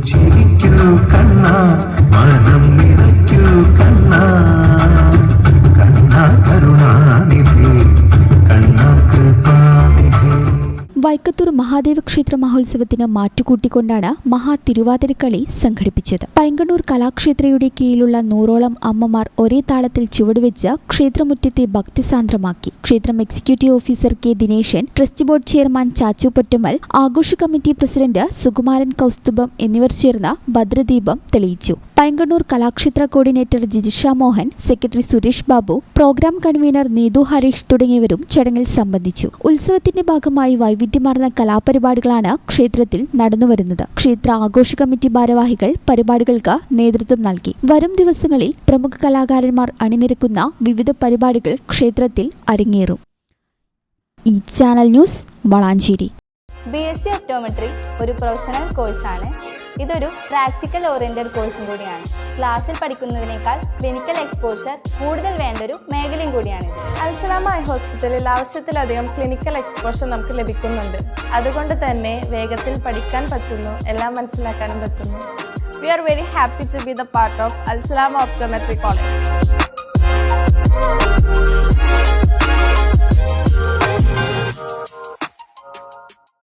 ചിരിക്കൂ കണ്ണാ മനം നിറയ്ക്കൂ കണ്ണാ കണ്ണാ കരുണാനിധി കണ്ണാ കൃപാനിധി. വൈക്കത്തൂർ മഹാദേവ ക്ഷേത്ര മഹോത്സവത്തിന് മാറ്റുകൂട്ടിക്കൊണ്ടാണ് മഹാ തിരുവാതിരക്കളി സംഘടിപ്പിച്ചത്. പൈങ്കണ്ണൂർ കലാക്ഷേത്രയുടെ കീഴിലുള്ള 100ഓളം അമ്മമാർ ഒരേ താളത്തിൽ ചുവടുവെച്ച് ക്ഷേത്രമുറ്റത്തെ ഭക്തിസാന്ദ്രമാക്കി. ക്ഷേത്രം executive officer K Dineshan, trust board chairman Chachu Pottammal, ആഘോഷ കമ്മിറ്റി പ്രസിഡന്റ് സുകുമാരൻ കൗസ്തുഭം എന്നിവർ ചേർന്ന് ഭദ്രദീപം തെളിയിച്ചു. Painkannur Kalakshetra coordinator Jijisha Mohan, secretary Suresh Babu, programme convener Neethu Harish തുടങ്ങിയവരും ചടങ്ങിൽ സംബന്ധിച്ചു. ഉത്സവത്തിന്റെ ഭാഗമായി വൈവിധ്യമാർന്ന കലാപരിപാടികളാണ് ക്ഷേത്രത്തിൽ നടന്നുവരുന്നത്. ക്ഷേത്ര ആഘോഷ കമ്മിറ്റി ഭാരവാഹികൾ പരിപാടികൾക്ക് നേതൃത്വം നൽകി. വരും ദിവസങ്ങളിൽ പ്രമുഖ കലാകാരന്മാർ അണിനിരക്കുന്ന വിവിധ പരിപാടികൾ ക്ഷേത്രത്തിൽ അരങ്ങേറും. ഈ channel news Valanchery. BSc optometry ഒരു പ്രൊഫഷണൽ കോഴ്സാണ്. ഇതൊരു പ്രാക്ടിക്കൽ ഓറിയന്റഡ് കോഴ്സും കൂടിയാണ്. ക്ലാസ്സിൽ പഠിക്കുന്നതിനേക്കാൾ ക്ലിനിക്കൽ എക്സ്പോഷർ കൂടുതൽ വേണ്ടൊരു മേഖലയും കൂടിയാണ്. അൽസലാമ ഐ ഹോസ്പിറ്റലിൽ ആവശ്യത്തിലധികം ക്ലിനിക്കൽ എക്സ്പോഷർ നമുക്ക് ലഭിക്കുന്നുണ്ട്. അതുകൊണ്ട് തന്നെ വേഗത്തിൽ പഠിക്കാൻ പറ്റുന്നു, എല്ലാം മനസ്സിലാക്കാനും പറ്റുന്നു. We are very happy to be the part of Al Salama Optometry College.